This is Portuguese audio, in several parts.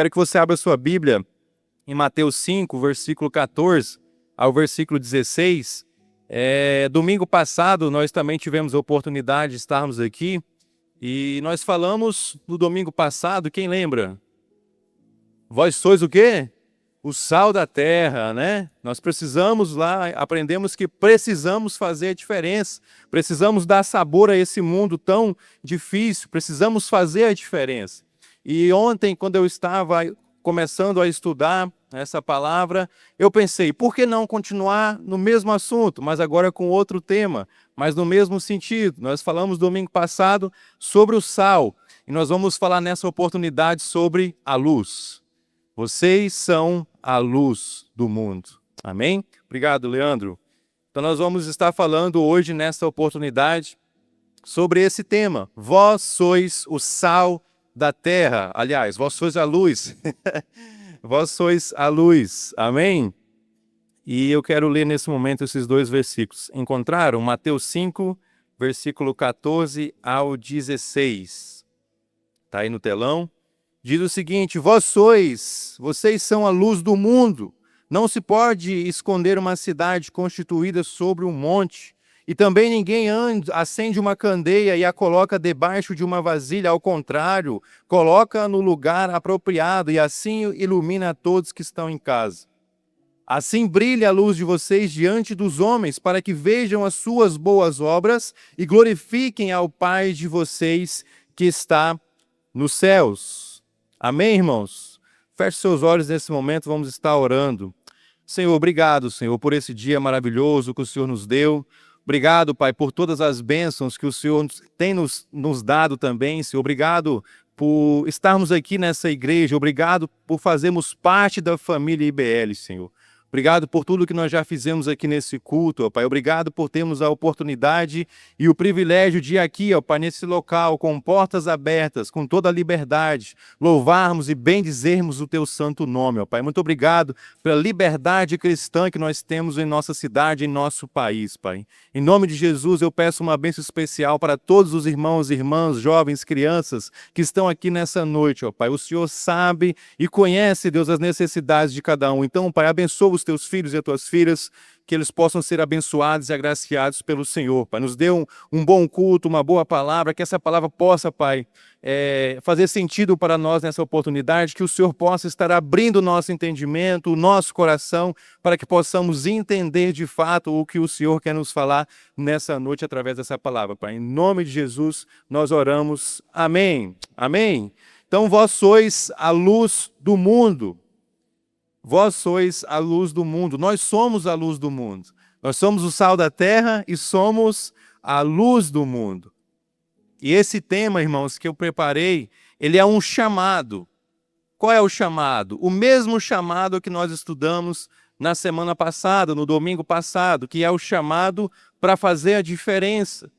Quero que você abra sua Bíblia em Mateus 5, versículo 14 ao versículo 16. Domingo passado nós também tivemos a oportunidade de estarmos aqui e nós falamos no domingo passado, quem lembra? Vós sois o quê? O sal da terra, né? Nós precisamos lá, aprendemos que precisamos fazer a diferença, precisamos dar sabor a esse mundo tão difícil, precisamos fazer a diferença. E ontem, quando eu estava começando a estudar essa palavra, eu pensei, por que não continuar no mesmo assunto, mas agora com outro tema, mas no mesmo sentido? Nós falamos domingo passado sobre o sal, e nós vamos falar nessa oportunidade sobre a luz. Vocês são a luz do mundo. Amém? Obrigado, Leandro. Então nós vamos estar falando hoje, nessa oportunidade, sobre esse tema. Vós sois o sal da terra. Aliás, vós sois a luz. Vós sois a luz. Amém? E eu quero ler nesse momento esses dois versículos. Encontraram? Mateus 5, versículo 14 ao 16. Está aí no telão. Diz o seguinte: vocês são a luz do mundo. Não se pode esconder uma cidade constituída sobre um monte. E também ninguém acende uma candeia e a coloca debaixo de uma vasilha. Ao contrário, coloca no lugar apropriado e assim ilumina a todos que estão em casa. Assim brilha a luz de vocês diante dos homens, para que vejam as suas boas obras e glorifiquem ao Pai de vocês que está nos céus. Amém, irmãos? Feche seus olhos nesse momento, vamos estar orando. Senhor, obrigado, Senhor, por esse dia maravilhoso que o Senhor nos deu. Obrigado, Pai, por todas as bênçãos que o Senhor tem nos dado também, Senhor. Obrigado por estarmos aqui nessa igreja. Obrigado por fazermos parte da família IBL, Senhor. Obrigado por tudo que nós já fizemos aqui nesse culto, ó Pai. Obrigado por termos a oportunidade e o privilégio de ir aqui, ó Pai, nesse local, com portas abertas, com toda a liberdade, louvarmos e bendizermos o Teu santo nome, ó Pai. Muito obrigado pela liberdade cristã que nós temos em nossa cidade, em nosso país, Pai. Em nome de Jesus, eu peço uma bênção especial para todos os irmãos e irmãs, jovens, crianças que estão aqui nessa noite, ó Pai. O Senhor sabe e conhece, Deus, as necessidades de cada um. Então, Pai, abençoa os teus filhos e as tuas filhas, que eles possam ser abençoados e agraciados pelo Senhor. Pai, nos dê um bom culto, uma boa palavra, que essa palavra possa, Pai, fazer sentido para nós nessa oportunidade, que o Senhor possa estar abrindo o nosso entendimento, o nosso coração, para que possamos entender de fato o que o Senhor quer nos falar nessa noite através dessa palavra. Pai, em nome de Jesus, nós oramos. Amém. Amém. Então, vós sois a luz do mundo. Vós sois a luz do mundo. Nós somos a luz do mundo. Nós somos o sal da terra e somos a luz do mundo. E esse tema, irmãos, que eu preparei, ele é um chamado. Qual é o chamado? O mesmo chamado que nós estudamos na semana passada, no domingo passado, que é o chamado para fazer a diferença.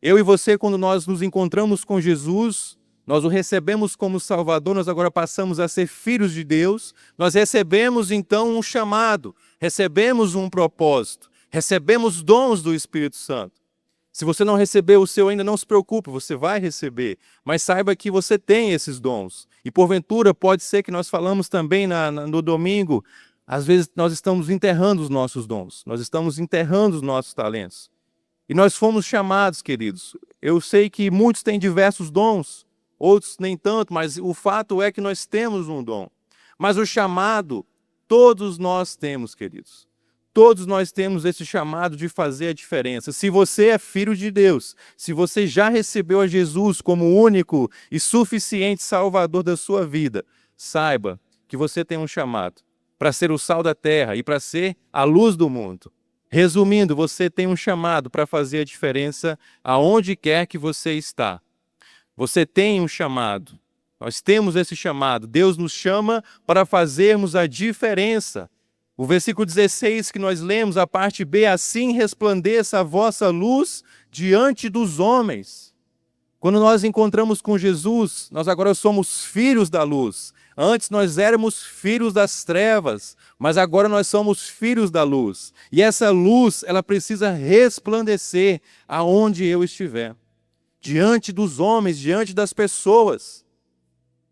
Eu e você, quando nós nos encontramos com Jesus, nós o recebemos como Salvador, nós agora passamos a ser filhos de Deus, nós recebemos então um chamado, recebemos um propósito, recebemos dons do Espírito Santo. Se você não recebeu o seu ainda, não se preocupe, você vai receber, mas saiba que você tem esses dons. E porventura pode ser que nós falamos também no domingo, às vezes nós estamos enterrando os nossos dons, nós estamos enterrando os nossos talentos. E nós fomos chamados, queridos. Eu sei que muitos têm diversos dons, outros nem tanto, mas o fato é que nós temos um dom. Mas o chamado, todos nós temos, queridos. Todos nós temos esse chamado de fazer a diferença. Se você é filho de Deus, se você já recebeu a Jesus como único e suficiente Salvador da sua vida, saiba que você tem um chamado para ser o sal da terra e para ser a luz do mundo. Resumindo, você tem um chamado para fazer a diferença aonde quer que você está. Você tem um chamado, nós temos esse chamado, Deus nos chama para fazermos a diferença. O versículo 16 que nós lemos, a parte B, assim resplandeça a vossa luz diante dos homens. Quando nós encontramos com Jesus, nós agora somos filhos da luz. Antes nós éramos filhos das trevas, mas agora nós somos filhos da luz. E essa luz, ela precisa resplandecer aonde eu estiver. Diante dos homens, diante das pessoas.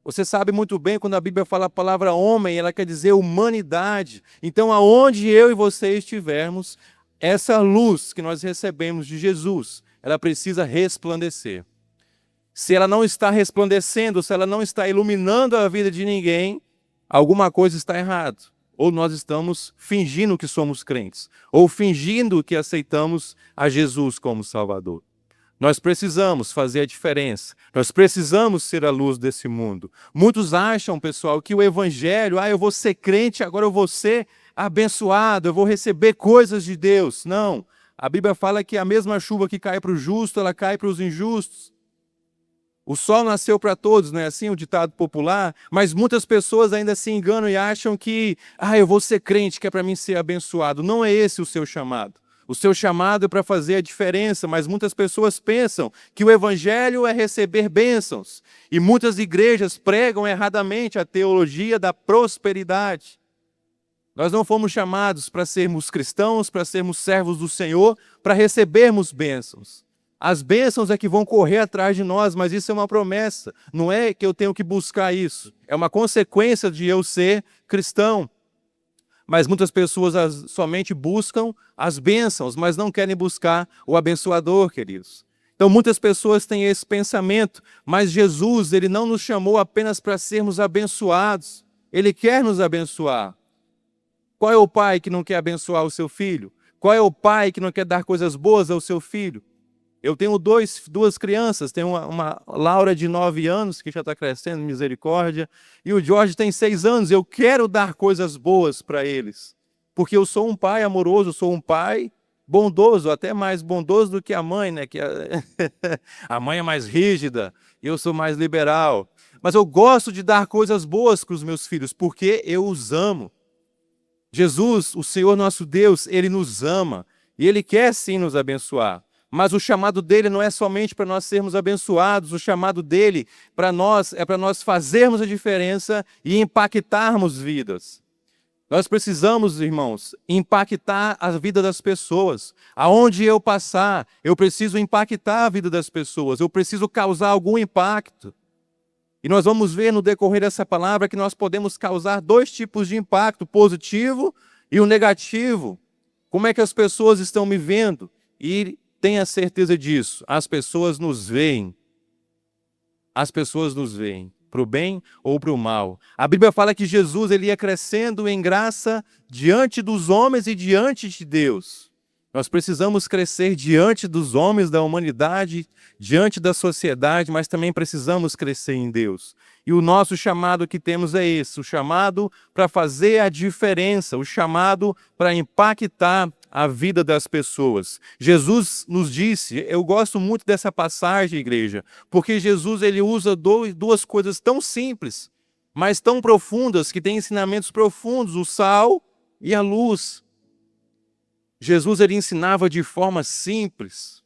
Você sabe muito bem, quando a Bíblia fala a palavra homem, ela quer dizer humanidade. Então, aonde eu e você estivermos, essa luz que nós recebemos de Jesus, ela precisa resplandecer. Se ela não está resplandecendo, se ela não está iluminando a vida de ninguém, alguma coisa está errada. Ou nós estamos fingindo que somos crentes, ou fingindo que aceitamos a Jesus como Salvador. Nós precisamos fazer a diferença. Nós precisamos ser a luz desse mundo. Muitos acham, pessoal, que o evangelho, eu vou ser crente, agora eu vou ser abençoado, eu vou receber coisas de Deus. Não. A Bíblia fala que a mesma chuva que cai para o justo, ela cai para os injustos. O sol nasceu para todos, não é assim o ditado popular? Mas muitas pessoas ainda se enganam e acham que, eu vou ser crente, que é para mim ser abençoado. Não é esse o seu chamado. O seu chamado é para fazer a diferença, mas muitas pessoas pensam que o evangelho é receber bênçãos. E muitas igrejas pregam erradamente a teologia da prosperidade. Nós não fomos chamados para sermos cristãos, para sermos servos do Senhor, para recebermos bênçãos. As bênçãos é que vão correr atrás de nós, mas isso é uma promessa. Não é que eu tenho que buscar isso. É uma consequência de eu ser cristão. Mas muitas pessoas somente buscam as bênçãos, mas não querem buscar o abençoador, queridos. Então muitas pessoas têm esse pensamento, mas Jesus, ele não nos chamou apenas para sermos abençoados. Ele quer nos abençoar. Qual é o pai que não quer abençoar o seu filho? Qual é o pai que não quer dar coisas boas ao seu filho? Eu tenho duas crianças, tenho uma Laura de 9 anos, que já está crescendo, misericórdia, e o Jorge tem 6 anos. Eu quero dar coisas boas para eles, porque eu sou um pai amoroso, sou um pai bondoso, até mais bondoso do que a mãe, né? Que a mãe é mais rígida, eu sou mais liberal. Mas eu gosto de dar coisas boas para os meus filhos, porque eu os amo. Jesus, o Senhor nosso Deus, Ele nos ama, e Ele quer sim nos abençoar. Mas o chamado dele não é somente para nós sermos abençoados, o chamado dele para nós é para nós fazermos a diferença e impactarmos vidas. Nós precisamos, irmãos, impactar a vida das pessoas. Aonde eu passar, eu preciso impactar a vida das pessoas, eu preciso causar algum impacto. E nós vamos ver no decorrer dessa palavra que nós podemos causar 2 tipos de impacto, o positivo e o negativo. Como é que as pessoas estão me vendo? E tenha certeza disso, as pessoas nos veem. As pessoas nos veem, para o bem ou para o mal. A Bíblia fala que Jesus ele ia crescendo em graça diante dos homens e diante de Deus. Nós precisamos crescer diante dos homens, da humanidade, diante da sociedade, mas também precisamos crescer em Deus. E o nosso chamado que temos é esse, o chamado para fazer a diferença, o chamado para impactar a vida das pessoas. Jesus nos disse, eu gosto muito dessa passagem, igreja, porque Jesus ele usa duas coisas tão simples, mas tão profundas, que têm ensinamentos profundos, o sal e a luz. Jesus ele ensinava de forma simples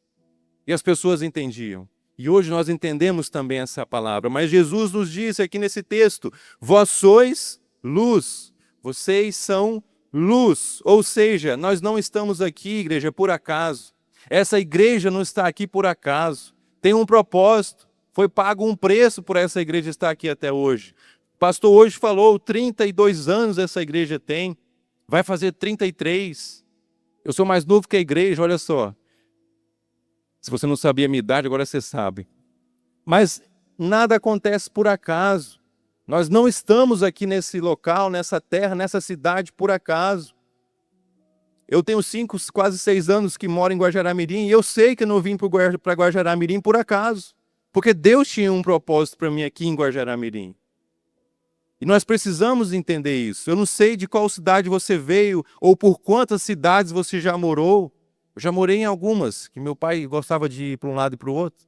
e as pessoas entendiam. E hoje nós entendemos também essa palavra. Mas Jesus nos disse aqui nesse texto, vós sois luz, vocês são luz. Ou seja, nós não estamos aqui, igreja, por acaso. Essa igreja não está aqui por acaso. Tem um propósito. Foi pago um preço por essa igreja estar aqui até hoje. O pastor hoje falou, 32 anos essa igreja tem. Vai fazer 33. Eu sou mais novo que a igreja, olha só. Se você não sabia a minha idade, agora você sabe. Mas nada acontece por acaso. Nós não estamos aqui nesse local, nessa terra, nessa cidade por acaso. Eu tenho 5, quase 6 anos que moro em Guajará-Mirim e eu sei que eu não vim para Guajará-Mirim por acaso. Porque Deus tinha um propósito para mim aqui em Guajará-Mirim. E nós precisamos entender isso. Eu não sei de qual cidade você veio ou por quantas cidades você já morou. Eu já morei em algumas, que meu pai gostava de ir para um lado e para o outro.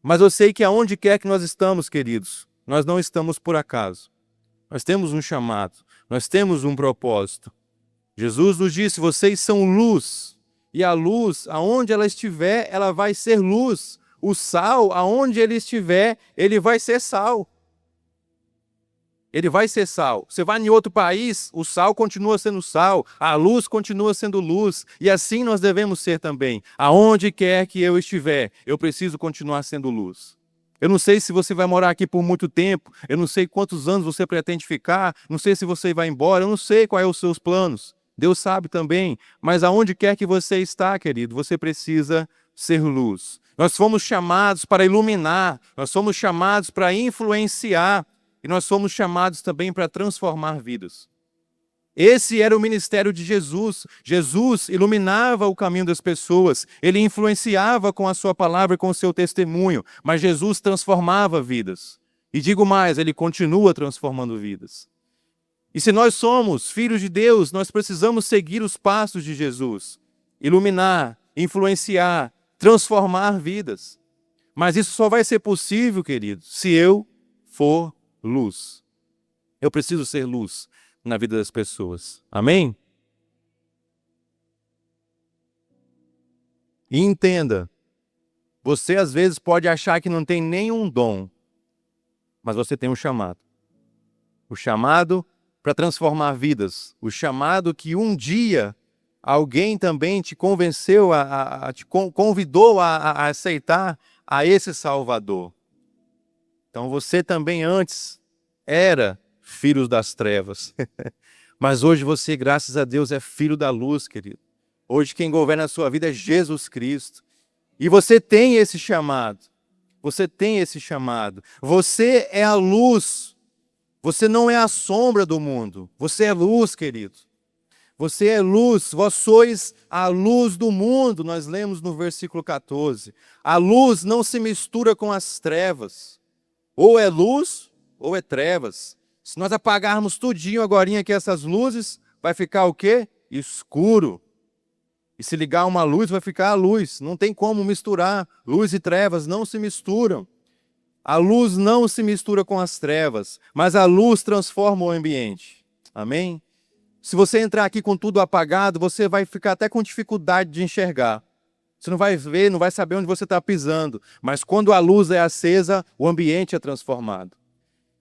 Mas eu sei que aonde quer que nós estamos, queridos, nós não estamos por acaso. Nós temos um chamado, nós temos um propósito. Jesus nos disse, vocês são luz. E a luz, aonde ela estiver, ela vai ser luz. O sal, aonde ele estiver, ele vai ser sal. Ele vai ser sal. Você vai em outro país, o sal continua sendo sal, a luz continua sendo luz, e assim nós devemos ser também. Aonde quer que eu estiver, eu preciso continuar sendo luz. Eu não sei se você vai morar aqui por muito tempo, eu não sei quantos anos você pretende ficar, não sei se você vai embora, eu não sei quais são os seus planos. Deus sabe também, mas aonde quer que você está, querido, você precisa ser luz. Nós fomos chamados para iluminar, nós somos chamados para influenciar e nós somos chamados também para transformar vidas. Esse era o ministério de Jesus. Jesus iluminava o caminho das pessoas, ele influenciava com a sua palavra e com o seu testemunho, mas Jesus transformava vidas. E digo mais, ele continua transformando vidas. E se nós somos filhos de Deus, nós precisamos seguir os passos de Jesus. Iluminar, influenciar, transformar vidas. Mas isso só vai ser possível, querido, se eu for luz. Eu preciso ser luz na vida das pessoas. Amém? E entenda, você às vezes pode achar que não tem nenhum dom, mas você tem um chamado. O chamado para transformar vidas. O chamado que um dia alguém também te convenceu, te convidou a aceitar a esse Salvador. Então você também antes era filho das trevas. Mas hoje você, graças a Deus, é filho da luz, querido. Hoje quem governa a sua vida é Jesus Cristo. E você tem esse chamado. Você tem esse chamado. Você é a luz. Você não é a sombra do mundo. Você é luz, querido. Você é luz. Vós sois a luz do mundo. Nós lemos no versículo 14. A luz não se mistura com as trevas. Ou é luz, ou é trevas. Se nós apagarmos tudinho agora aqui essas luzes, vai ficar o quê? Escuro. E se ligar uma luz, vai ficar a luz. Não tem como misturar. Luz e trevas não se misturam. A luz não se mistura com as trevas, mas a luz transforma o ambiente. Amém? Se você entrar aqui com tudo apagado, você vai ficar até com dificuldade de enxergar. Você não vai ver, não vai saber onde você está pisando. Mas quando a luz é acesa, o ambiente é transformado.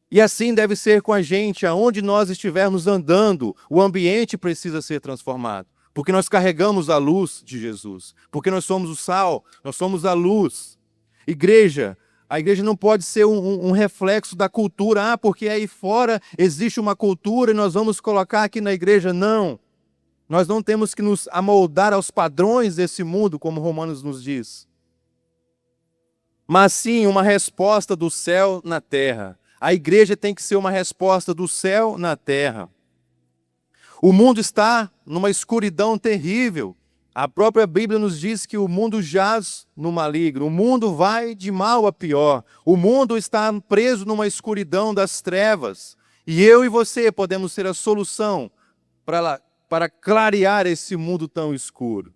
E assim deve ser com a gente, aonde nós estivermos andando, o ambiente precisa ser transformado. Porque nós carregamos a luz de Jesus. Porque nós somos o sal, nós somos a luz. Igreja, a igreja não pode ser um reflexo da cultura. Porque aí fora existe uma cultura e nós vamos colocar aqui na igreja. Não. Nós não temos que nos amoldar aos padrões desse mundo, como Romanos nos diz. Mas sim uma resposta do céu na terra. A igreja tem que ser uma resposta do céu na terra. O mundo está numa escuridão terrível. A própria Bíblia nos diz que o mundo jaz no maligno. O mundo vai de mal a pior. O mundo está preso numa escuridão das trevas. E eu e você podemos ser a solução para clarear esse mundo tão escuro.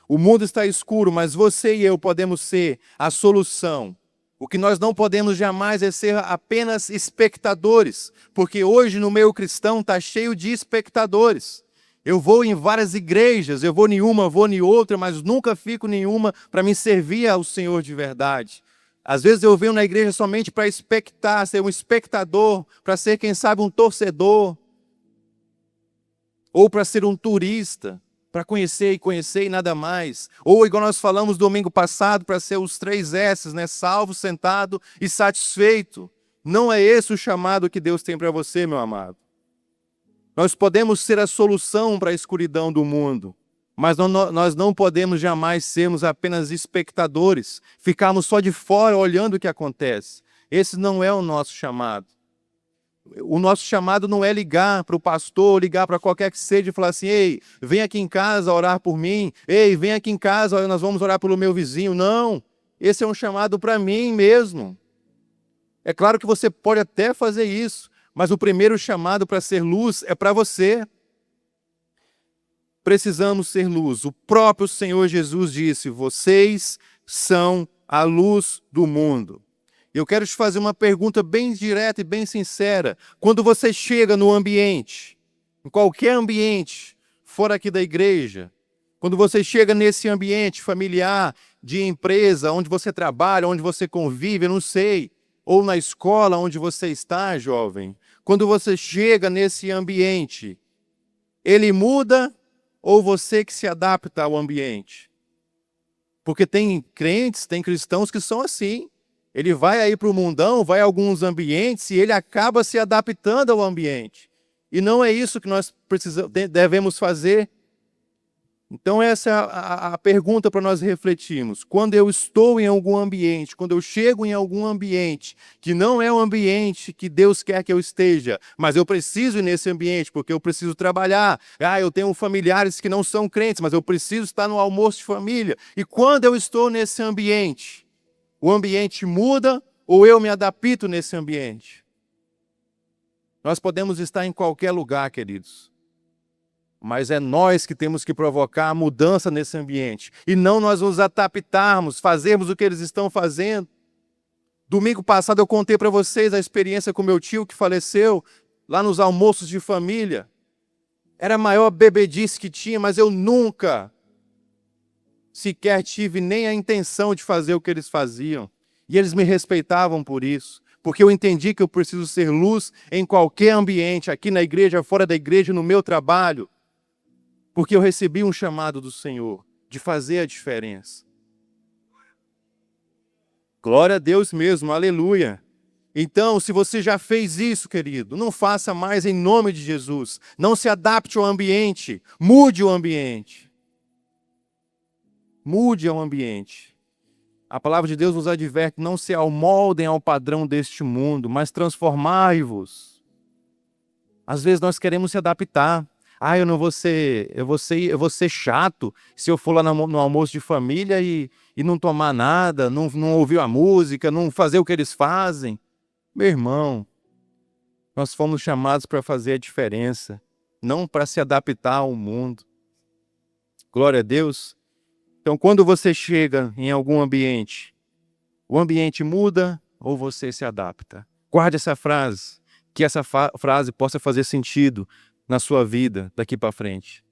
O mundo está escuro, mas você e eu podemos ser a solução. O que nós não podemos jamais é ser apenas espectadores, porque hoje no meio cristão está cheio de espectadores. Eu vou em várias igrejas, eu vou em uma, vou em outra, mas nunca fico em nenhuma para me servir ao Senhor de verdade. Às vezes eu venho na igreja somente para expectar, ser um espectador, para ser, quem sabe, um torcedor, ou para ser um turista, para conhecer e nada mais. Ou, igual nós falamos domingo passado, para ser os 3 S's, né? Salvo, sentado e satisfeito. Não é esse o chamado que Deus tem para você, meu amado. Nós podemos ser a solução para a escuridão do mundo, mas nós não podemos jamais sermos apenas espectadores, ficarmos só de fora olhando o que acontece. Esse não é o nosso chamado. O nosso chamado não é ligar para o pastor, ligar para qualquer que seja e falar assim: ei, vem aqui em casa orar por mim, ei, vem aqui em casa, nós vamos orar pelo meu vizinho. Não, esse é um chamado para mim mesmo. É claro que você pode até fazer isso, mas o primeiro chamado para ser luz é para você. Precisamos ser luz. O próprio Senhor Jesus disse: vocês são a luz do mundo. Eu quero te fazer uma pergunta bem direta e bem sincera. Quando você chega no ambiente, em qualquer ambiente, fora aqui da igreja, quando você chega nesse ambiente familiar, de empresa, onde você trabalha, onde você convive, eu não sei, ou na escola onde você está, jovem, quando você chega nesse ambiente, ele muda ou você que se adapta ao ambiente? Porque tem crentes, tem cristãos que são assim. Ele vai aí para o mundão, vai a alguns ambientes e ele acaba se adaptando ao ambiente. E não é isso que nós devemos fazer. Então essa é a pergunta para nós refletirmos. Quando eu estou em algum ambiente, quando eu chego em algum ambiente, que não é o ambiente que Deus quer que eu esteja, mas eu preciso ir nesse ambiente, porque eu preciso trabalhar. Eu tenho familiares que não são crentes, mas eu preciso estar no almoço de família. E quando eu estou nesse ambiente, o ambiente muda ou eu me adapto nesse ambiente? Nós podemos estar em qualquer lugar, queridos. Mas é nós que temos que provocar a mudança nesse ambiente. E não nós nos adaptarmos, fazermos o que eles estão fazendo. Domingo passado eu contei para vocês a experiência com meu tio que faleceu lá nos almoços de família. Era a maior bebedice que tinha, mas eu nunca sequer tive nem a intenção de fazer o que eles faziam. E eles me respeitavam por isso. Porque eu entendi que eu preciso ser luz em qualquer ambiente, aqui na igreja, fora da igreja, no meu trabalho. Porque eu recebi um chamado do Senhor de fazer a diferença. Glória a Deus mesmo, aleluia. Então, se você já fez isso, querido, não faça mais em nome de Jesus. Não se adapte ao ambiente, mude o ambiente. Mude o ambiente. A palavra de Deus nos adverte, não se amoldem ao padrão deste mundo, mas transformai-vos. Às vezes nós queremos se adaptar. Eu não vou ser, eu vou ser chato se eu for lá no almoço de família e não tomar nada, não ouvir a música, não fazer o que eles fazem. Meu irmão, nós fomos chamados para fazer a diferença, não para se adaptar ao mundo. Glória a Deus. Então, quando você chega em algum ambiente, o ambiente muda ou você se adapta? Guarde essa frase, que essa frase possa fazer sentido na sua vida daqui para frente.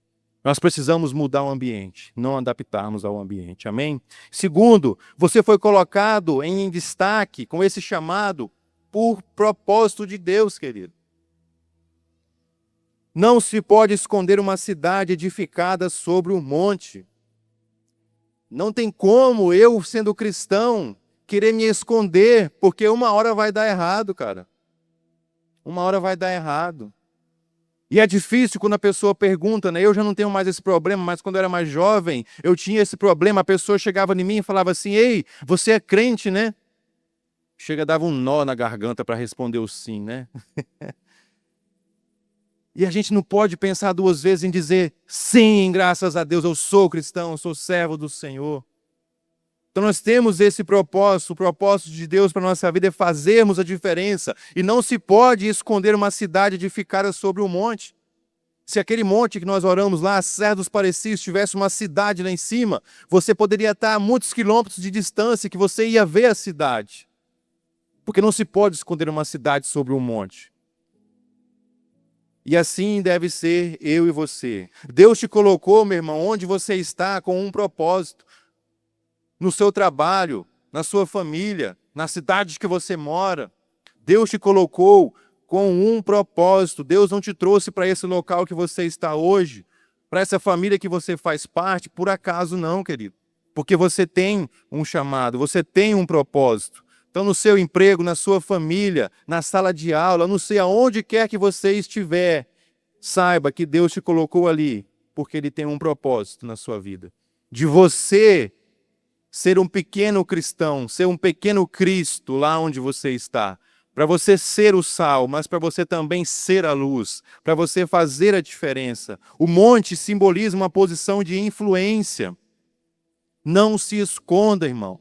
Nós precisamos mudar o ambiente, não adaptarmos ao ambiente. Amém? Segundo, você foi colocado em destaque com esse chamado por propósito de Deus, querido. Não se pode esconder uma cidade edificada sobre um monte. Não tem como eu, sendo cristão, querer me esconder, porque uma hora vai dar errado, cara. Uma hora vai dar errado. E é difícil quando a pessoa pergunta, né? Eu já não tenho mais esse problema, mas quando eu era mais jovem, eu tinha esse problema. A pessoa chegava em mim e falava assim: ei, você é crente, né? Chega, dava um nó na garganta para responder o sim, né? E a gente não pode pensar duas vezes em dizer sim, graças a Deus, eu sou cristão, eu sou servo do Senhor. Então nós temos esse propósito, o propósito de Deus para a nossa vida é fazermos a diferença. E não se pode esconder uma cidade edificada sobre um monte. Se aquele monte que nós oramos lá, Serra dos Parecidos, tivesse uma cidade lá em cima, você poderia estar a muitos quilômetros de distância que você ia ver a cidade. Porque não se pode esconder uma cidade sobre um monte. E assim deve ser eu e você. Deus te colocou, meu irmão, onde você está com um propósito. No seu trabalho, na sua família, na cidade que você mora. Deus te colocou com um propósito. Deus não te trouxe para esse local que você está hoje, para essa família que você faz parte, por acaso não, querido. Porque você tem um chamado, você tem um propósito. Então, no seu emprego, na sua família, na sala de aula, não sei aonde quer que você estiver, saiba que Deus te colocou ali, porque Ele tem um propósito na sua vida. De você ser um pequeno cristão, ser um pequeno Cristo lá onde você está. Para você ser o sal, mas para você também ser a luz. Para você fazer a diferença. O monte simboliza uma posição de influência. Não se esconda, irmão.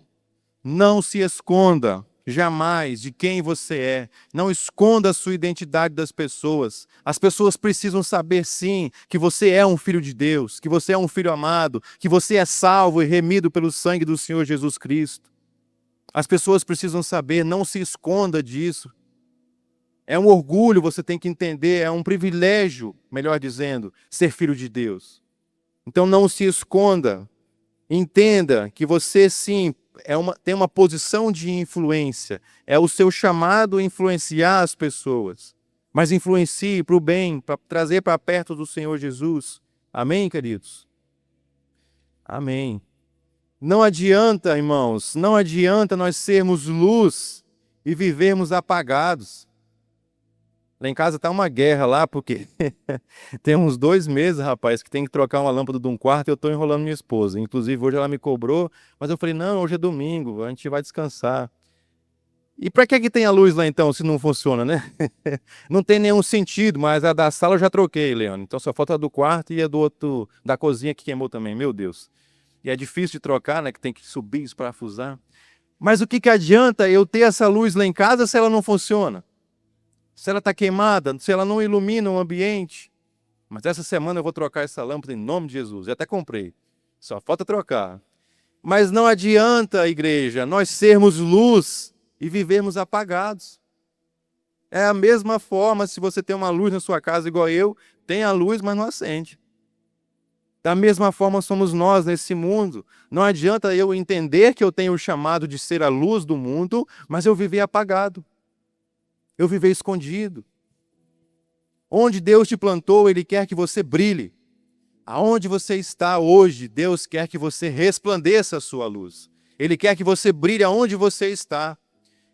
Não se esconda jamais de quem você é. Não esconda a sua identidade das pessoas. As pessoas precisam saber, sim, que você é um filho de Deus, que você é um filho amado, que você é salvo e remido pelo sangue do Senhor Jesus Cristo. As pessoas precisam saber, não se esconda disso. É um orgulho, você tem que entender, é um privilégio, melhor dizendo, ser filho de Deus. Então não se esconda. Entenda que você, sim, tem uma posição de influência. É o seu chamado a influenciar as pessoas. Mas influencie para o bem, para trazer para perto do Senhor Jesus. Amém, queridos? Amém. Não adianta, irmãos, não adianta nós sermos luz e vivermos apagados. Lá em casa tá uma guerra lá, porque tem uns 2 meses, rapaz, que tem que trocar uma lâmpada de um quarto e eu tô enrolando minha esposa. Inclusive, hoje ela me cobrou, mas eu falei, não, hoje é domingo, a gente vai descansar. E para que tem a luz lá então, se não funciona, né? Não tem nenhum sentido, mas a da sala eu já troquei, Leandro. Então só falta a do quarto e a do outro, da cozinha que queimou também, meu Deus. E é difícil de trocar, né? Que tem que subir, esparafusar. Mas o que que adianta eu ter essa luz lá em casa se ela não funciona? Se ela está queimada, se ela não ilumina o ambiente? Mas essa semana eu vou trocar essa lâmpada em nome de Jesus. Eu até comprei. Só falta trocar. Mas não adianta, igreja, nós sermos luz e vivermos apagados. É a mesma forma se você tem uma luz na sua casa igual eu, tem a luz, mas não acende. Da mesma forma somos nós nesse mundo. Não adianta eu entender que eu tenho o chamado de ser a luz do mundo, mas eu viver apagado. Eu viver escondido. Onde Deus te plantou, Ele quer que você brilhe. Aonde você está hoje, Deus quer que você resplandeça a sua luz. Ele quer que você brilhe aonde você está.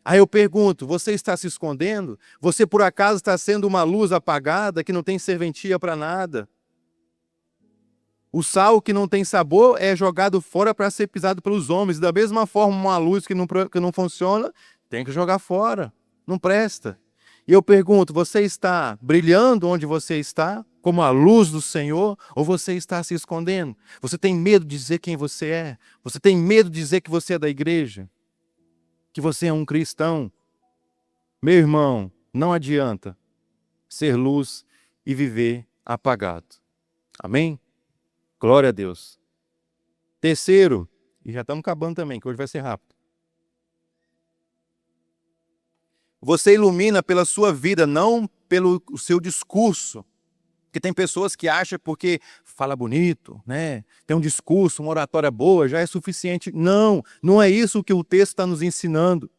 Aí eu pergunto, você está se escondendo? Você por acaso está sendo uma luz apagada que não tem serventia para nada? O sal que não tem sabor é jogado fora para ser pisado pelos homens. Da mesma forma, uma luz que não funciona, tem que jogar fora. Não presta. E eu pergunto, você está brilhando onde você está, como a luz do Senhor, ou você está se escondendo? Você tem medo de dizer quem você é? Você tem medo de dizer que você é da igreja? Que você é um cristão? Meu irmão, não adianta ser luz e viver apagado. Amém? Glória a Deus. Terceiro, e já estamos acabando também, que hoje vai ser rápido. Você ilumina pela sua vida, não pelo seu discurso. Porque tem pessoas que acham porque fala bonito, né? Tem um discurso, uma oratória boa, já é suficiente. Não, não é isso que o texto está nos ensinando.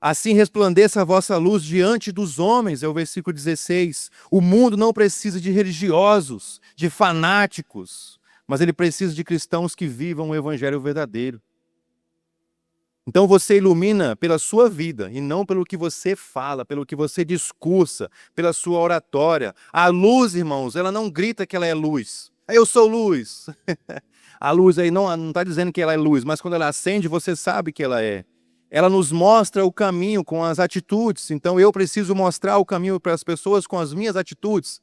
Assim resplandeça a vossa luz diante dos homens, é o versículo 16. O mundo não precisa de religiosos, de fanáticos, mas ele precisa de cristãos que vivam o evangelho verdadeiro. Então você ilumina pela sua vida e não pelo que você fala, pelo que você discursa, pela sua oratória. A luz, irmãos, ela não grita que ela é luz. Eu sou luz. A luz aí não está dizendo que ela é luz, mas quando ela acende, você sabe que ela é. Ela nos mostra o caminho com as atitudes. Então eu preciso mostrar o caminho para as pessoas com as minhas atitudes.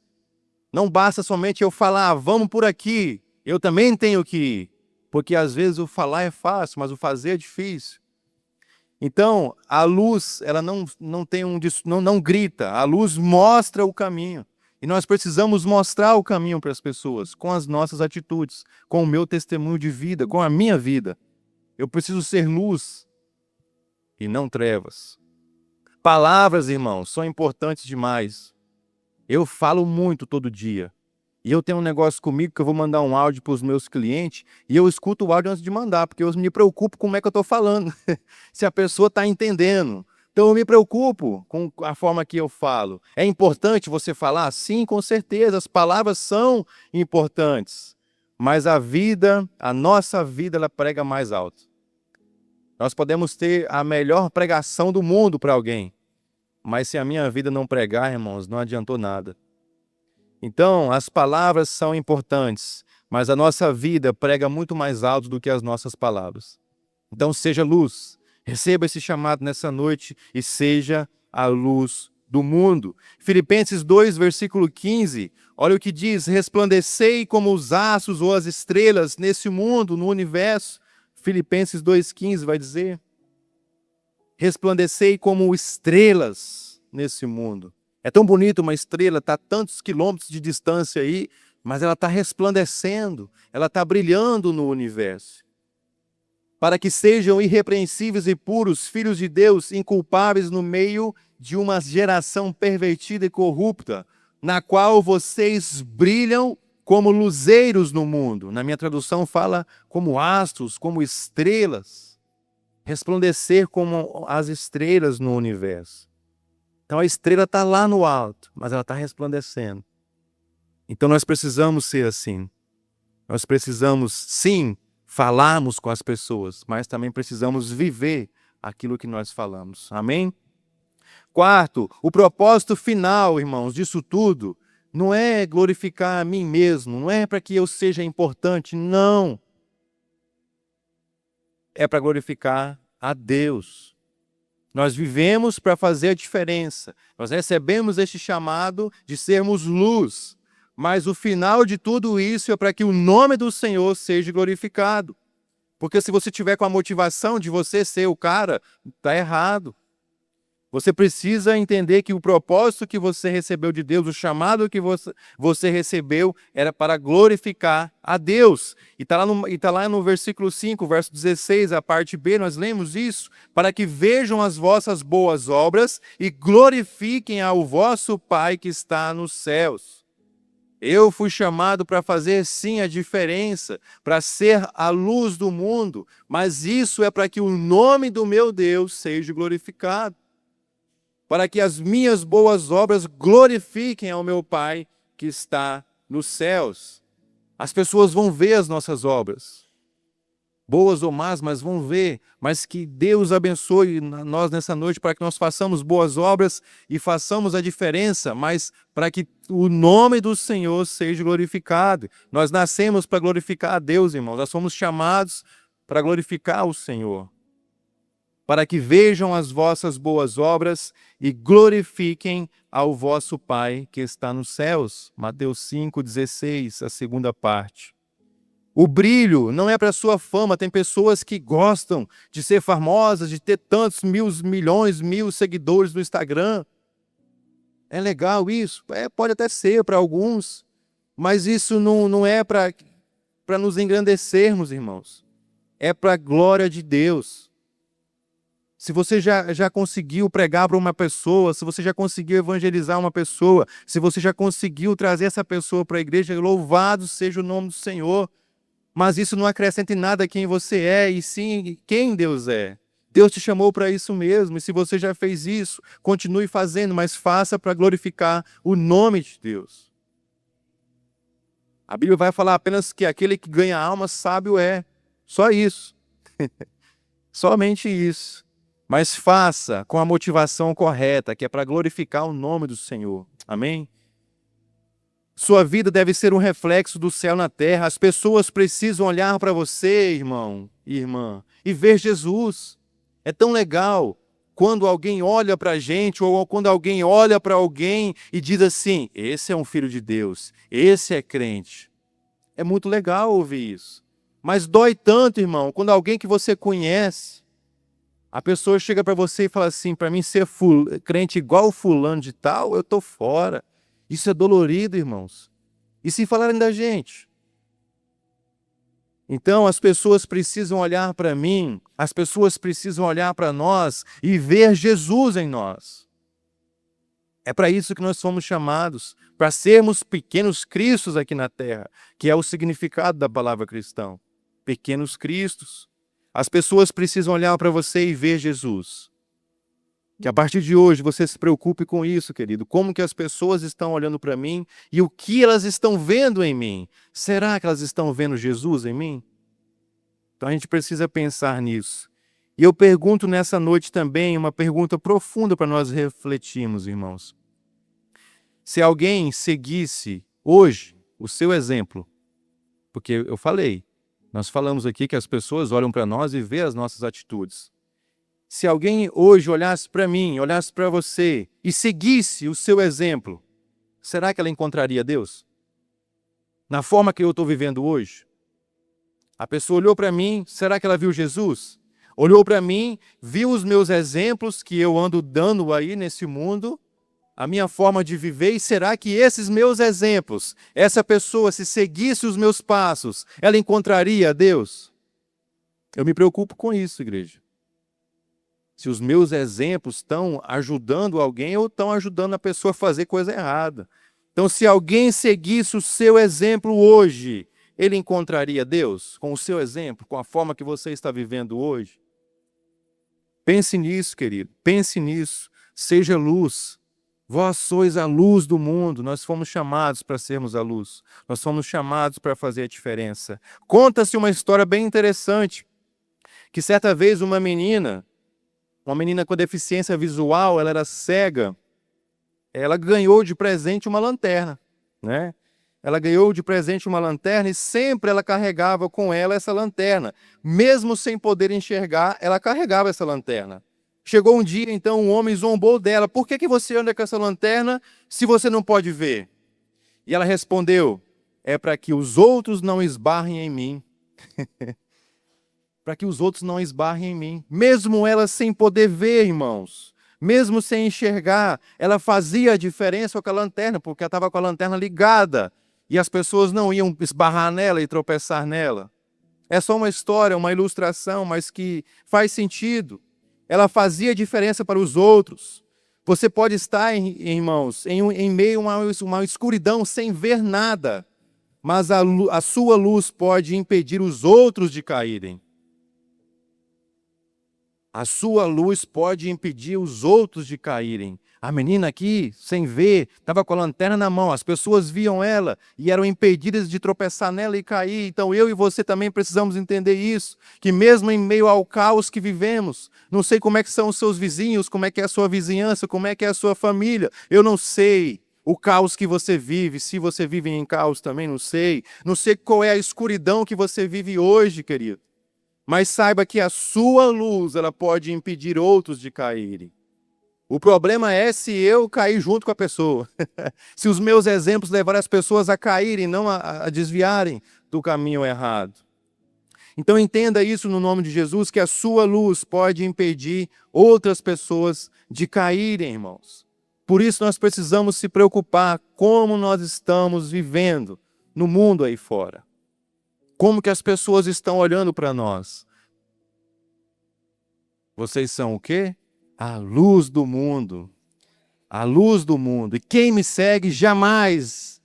Não basta somente eu falar, vamos por aqui. Eu também tenho que ir. Porque às vezes o falar é fácil, mas o fazer é difícil. Então, a luz, ela não tem não grita, a luz mostra o caminho. E nós precisamos mostrar o caminho para as pessoas, com as nossas atitudes, com o meu testemunho de vida, com a minha vida. Eu preciso ser luz e não trevas. Palavras, irmãos, são importantes demais. Eu falo muito todo dia. E eu tenho um negócio comigo que eu vou mandar um áudio para os meus clientes e eu escuto o áudio antes de mandar, porque eu me preocupo com como é que eu estou falando, se a pessoa está entendendo. Então eu me preocupo com a forma que eu falo. É importante você falar? Sim, com certeza, as palavras são importantes. Mas a vida, a nossa vida, ela prega mais alto. Nós podemos ter a melhor pregação do mundo para alguém, mas se a minha vida não pregar, irmãos, não adiantou nada. Então, as palavras são importantes, mas a nossa vida prega muito mais alto do que as nossas palavras. Então, seja luz, receba esse chamado nessa noite e seja a luz do mundo. Filipenses 2, versículo 15, olha o que diz: resplandecei como os astros ou as estrelas nesse mundo, no universo. Filipenses 2,15 vai dizer: resplandecei como estrelas nesse mundo. É tão bonito uma estrela, está a tantos quilômetros de distância aí, mas ela está resplandecendo, ela está brilhando no universo. Para que sejam irrepreensíveis e puros, filhos de Deus, inculpáveis no meio de uma geração pervertida e corrupta, na qual vocês brilham como luzeiros no mundo. Na minha tradução fala como astros, como estrelas. Resplandecer como as estrelas no universo. Então a estrela está lá no alto, mas ela está resplandecendo. Então nós precisamos ser assim. Nós precisamos, sim, falarmos com as pessoas, mas também precisamos viver aquilo que nós falamos. Amém? Quarto, o propósito final, irmãos, disso tudo, não é glorificar a mim mesmo, não é para que eu seja importante, não. É para glorificar a Deus. Nós vivemos para fazer a diferença. Nós recebemos este chamado de sermos luz. Mas o final de tudo isso é para que o nome do Senhor seja glorificado. Porque se você tiver com a motivação de você ser o cara, está errado. Você precisa entender que o propósito que você recebeu de Deus, o chamado que você recebeu, era para glorificar a Deus. E está lá no versículo 5, verso 16, a parte B, nós lemos isso, para que vejam as vossas boas obras e glorifiquem ao vosso Pai que está nos céus. Eu fui chamado para fazer sim a diferença, para ser a luz do mundo, mas isso é para que o nome do meu Deus seja glorificado. Para que as minhas boas obras glorifiquem ao meu Pai que está nos céus. As pessoas vão ver as nossas obras, boas ou más, mas vão ver. Mas que Deus abençoe nós nessa noite para que nós façamos boas obras e façamos a diferença, mas para que o nome do Senhor seja glorificado. Nós nascemos para glorificar a Deus, irmãos. Nós fomos chamados para glorificar o Senhor. Para que vejam as vossas boas obras e glorifiquem ao vosso Pai que está nos céus. Mateus 5,16, a segunda parte. O brilho não é para a sua fama. Tem pessoas que gostam de ser famosas, de ter tantos milhões, mil seguidores no Instagram. É legal isso? Pode até ser para alguns, mas isso não é para nos engrandecermos, irmãos. É para a glória de Deus. Se você já conseguiu pregar para uma pessoa, se você já conseguiu evangelizar uma pessoa, se você já conseguiu trazer essa pessoa para a igreja, louvado seja o nome do Senhor. Mas isso não acrescenta em nada quem você é, e sim quem Deus é. Deus te chamou para isso mesmo, e se você já fez isso, continue fazendo, mas faça para glorificar o nome de Deus. A Bíblia vai falar apenas que aquele que ganha alma sábio é. Só isso. Somente isso. Mas faça com a motivação correta, que é para glorificar o nome do Senhor. Amém? Sua vida deve ser um reflexo do céu na terra. As pessoas precisam olhar para você, irmão e irmã, e ver Jesus. É tão legal quando alguém olha para a gente, ou quando alguém olha para alguém e diz assim: esse é um filho de Deus, esse é crente. É muito legal ouvir isso. Mas dói tanto, irmão, quando alguém que você conhece, a pessoa chega para você e fala assim: para mim ser crente igual fulano de tal, eu estou fora. Isso é dolorido, irmãos. E se falarem da gente? Então as pessoas precisam olhar para mim, as pessoas precisam olhar para nós e ver Jesus em nós. É para isso que nós fomos chamados, para sermos pequenos cristos aqui na terra, que é o significado da palavra cristão. Pequenos cristos. As pessoas precisam olhar para você e ver Jesus. Que a partir de hoje você se preocupe com isso, querido. Como que as pessoas estão olhando para mim e o que elas estão vendo em mim? Será que elas estão vendo Jesus em mim? Então a gente precisa pensar nisso. E eu pergunto nessa noite também uma pergunta profunda para nós refletirmos, irmãos. Se alguém seguisse hoje o seu exemplo, porque eu falei, nós falamos aqui que as pessoas olham para nós e vê as nossas atitudes. Se alguém hoje olhasse para mim, olhasse para você e seguisse o seu exemplo, será que ela encontraria Deus? Na forma que eu estou vivendo hoje? A pessoa olhou para mim, será que ela viu Jesus? Olhou para mim, viu os meus exemplos que eu ando dando aí nesse mundo, a minha forma de viver, e será que esses meus exemplos, essa pessoa, se seguisse os meus passos, ela encontraria Deus? Eu me preocupo com isso, igreja. Se os meus exemplos estão ajudando alguém ou estão ajudando a pessoa a fazer coisa errada. Então, se alguém seguisse o seu exemplo hoje, ele encontraria Deus com o seu exemplo, com a forma que você está vivendo hoje? Pense nisso, querido. Pense nisso. Seja luz. Vós sois a luz do mundo. Nós fomos chamados para sermos a luz. Nós fomos chamados para fazer a diferença. Conta-se uma história bem interessante, que certa vez uma menina com deficiência visual, ela era cega, ela ganhou de presente uma lanterna, né? Ela ganhou de presente uma lanterna e sempre ela carregava com ela essa lanterna. Mesmo sem poder enxergar, ela carregava essa lanterna. Chegou um dia, então, um homem zombou dela. Por que você anda com essa lanterna se você não pode ver? E ela respondeu, é para que os outros não esbarrem em mim. Para que os outros não esbarrem em mim. Mesmo ela sem poder ver, irmãos, mesmo sem enxergar, ela fazia a diferença com a lanterna, porque ela estava com a lanterna ligada. E as pessoas não iam esbarrar nela e tropeçar nela. É só uma história, uma ilustração, mas que faz sentido. Ela fazia diferença para os outros. Você pode estar, irmãos, em meio a uma escuridão sem ver nada, mas a sua luz pode impedir os outros de caírem. A sua luz pode impedir os outros de caírem. A menina aqui, sem ver, estava com a lanterna na mão. As pessoas viam ela e eram impedidas de tropeçar nela e cair. Então eu e você também precisamos entender isso, que mesmo em meio ao caos que vivemos, não sei como é que são os seus vizinhos, como é que é a sua vizinhança, como é que é a sua família. Eu não sei o caos que você vive, se você vive em caos também, não sei. Não sei qual é a escuridão que você vive hoje, querido. Mas saiba que a sua luz, ela pode impedir outros de caírem. O problema é se eu cair junto com a pessoa. Se os meus exemplos levarem as pessoas a caírem, não a desviarem do caminho errado. Então entenda isso no nome de Jesus, que a sua luz pode impedir outras pessoas de caírem, irmãos. Por isso nós precisamos se preocupar como nós estamos vivendo no mundo aí fora. Como que as pessoas estão olhando para nós? Vocês são o quê? A luz do mundo. A luz do mundo. E quem me segue jamais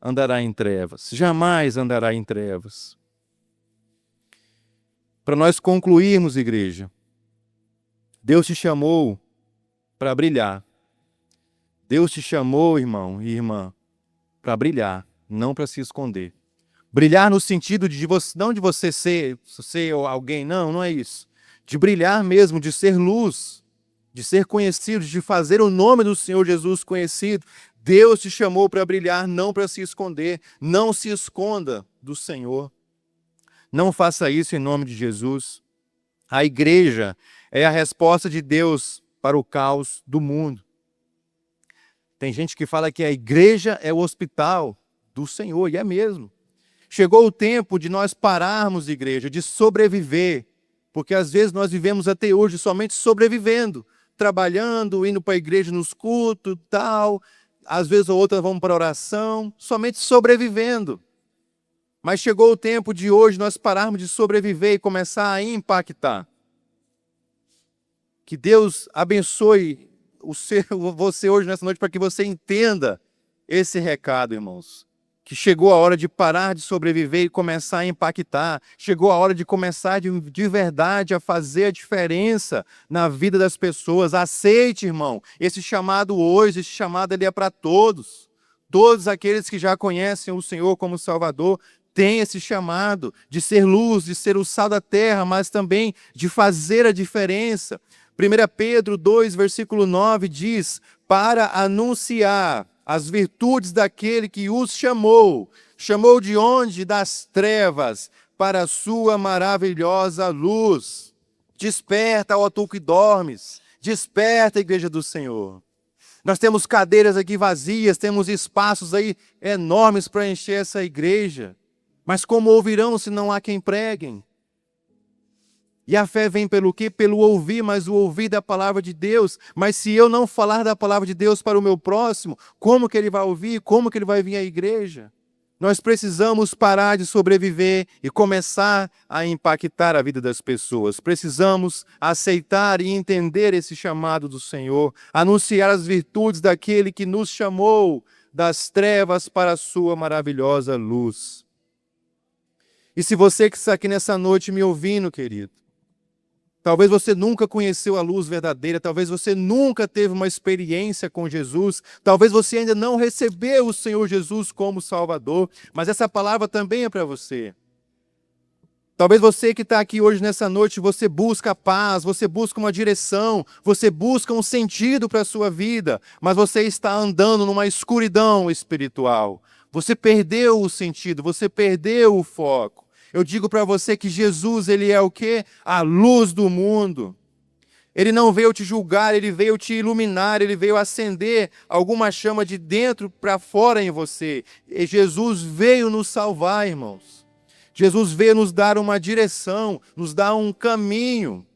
andará em trevas. Jamais andará em trevas. Para nós concluirmos, igreja, Deus te chamou para brilhar. Deus te chamou, irmão e irmã, para brilhar, não para se esconder. Brilhar no sentido de você, não de você ser alguém, não é isso. De brilhar mesmo, de ser luz, de ser conhecido, de fazer o nome do Senhor Jesus conhecido. Deus te chamou para brilhar, não para se esconder. Não se esconda do Senhor. Não faça isso em nome de Jesus. A igreja é a resposta de Deus para o caos do mundo. Tem gente que fala que a igreja é o hospital do Senhor, e é mesmo. Chegou o tempo de nós pararmos, igreja, de sobreviver, porque às vezes nós vivemos até hoje somente sobrevivendo, trabalhando, indo para a igreja nos cultos, tal, às vezes ou outra vamos para a oração, somente sobrevivendo. Mas chegou o tempo de hoje nós pararmos de sobreviver e começar a impactar. Que Deus abençoe você hoje, nessa noite, para que você entenda esse recado, irmãos. Que chegou a hora de parar de sobreviver e começar a impactar. Chegou a hora de começar de verdade a fazer a diferença na vida das pessoas. Aceite, irmão, esse chamado hoje, esse chamado ele é para todos. Todos aqueles que já conhecem o Senhor como Salvador têm esse chamado de ser luz, de ser o sal da terra, mas também de fazer a diferença. 1 Pedro 2, versículo 9 diz, para anunciar as virtudes daquele que os chamou. Chamou de onde? Das trevas, para a sua maravilhosa luz. Desperta, ó tu que dormes. Desperta, igreja do Senhor. Nós temos cadeiras aqui vazias, temos espaços aí enormes para encher essa igreja. Mas como ouvirão se não há quem preguem? E a fé vem pelo quê? Pelo ouvir, mas o ouvir da palavra de Deus. Mas se eu não falar da palavra de Deus para o meu próximo, como que ele vai ouvir? Como que ele vai vir à igreja? Nós precisamos parar de sobreviver e começar a impactar a vida das pessoas. Precisamos aceitar e entender esse chamado do Senhor, anunciar as virtudes daquele que nos chamou das trevas para a sua maravilhosa luz. E se você que está aqui nessa noite me ouvindo, querido, Talvez você nunca conheceu a luz verdadeira, talvez você nunca teve uma experiência com Jesus, talvez você ainda não recebeu o Senhor Jesus como Salvador, mas essa palavra também é para você. Talvez você que está aqui hoje nessa noite, você busca a paz, você busca uma direção, você busca um sentido para a sua vida, mas você está andando numa escuridão espiritual. Você perdeu o sentido, você perdeu o foco. Eu digo para você que Jesus, ele é o quê? A luz do mundo. Ele não veio te julgar, ele veio te iluminar, ele veio acender alguma chama de dentro para fora em você. E Jesus veio nos salvar, irmãos. Jesus veio nos dar uma direção, nos dar um caminho.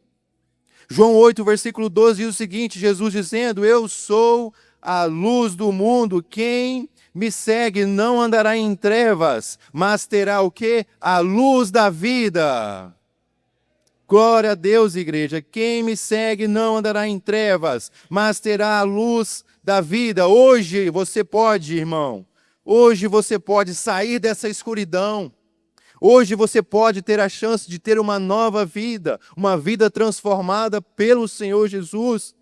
João 8, versículo 12 diz o seguinte, Jesus dizendo, eu sou a luz do mundo, quem me segue não andará em trevas, mas terá o quê? A luz da vida. Glória a Deus, igreja. Quem me segue não andará em trevas, mas terá a luz da vida. Hoje você pode, irmão. Hoje você pode sair dessa escuridão. Hoje você pode ter a chance de ter uma nova vida, uma vida transformada pelo Senhor Jesus.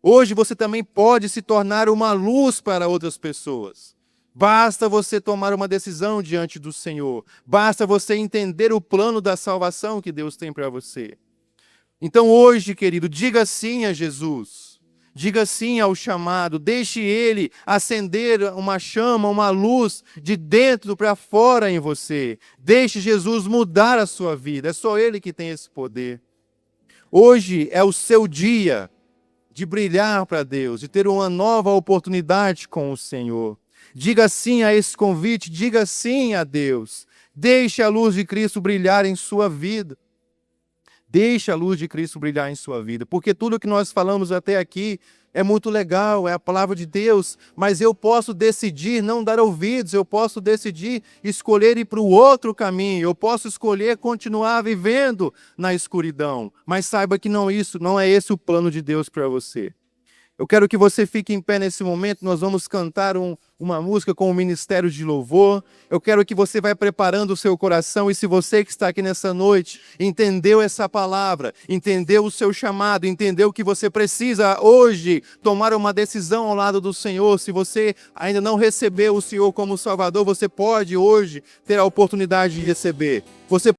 Hoje você também pode se tornar uma luz para outras pessoas. Basta você tomar uma decisão diante do Senhor. Basta você entender o plano da salvação que Deus tem para você. Então hoje, querido, diga sim a Jesus. Diga sim ao chamado, deixe Ele acender uma chama, uma luz de dentro para fora em você. Deixe Jesus mudar a sua vida, é só Ele que tem esse poder. Hoje é o seu dia de brilhar para Deus, de ter uma nova oportunidade com o Senhor. Diga sim a esse convite, diga sim a Deus. Deixe a luz de Cristo brilhar em sua vida. Deixe a luz de Cristo brilhar em sua vida, porque tudo que nós falamos até aqui é muito legal, é a palavra de Deus, mas eu posso decidir não dar ouvidos, eu posso decidir escolher ir para o outro caminho, eu posso escolher continuar vivendo na escuridão, mas saiba que não é esse o plano de Deus para você. Eu quero que você fique em pé nesse momento, nós vamos cantar uma música com o Ministério de Louvor. Eu quero que você vá preparando o seu coração e se você que está aqui nessa noite entendeu essa palavra, entendeu o seu chamado, entendeu que você precisa hoje tomar uma decisão ao lado do Senhor, se você ainda não recebeu o Senhor como Salvador, você pode hoje ter a oportunidade de receber. Você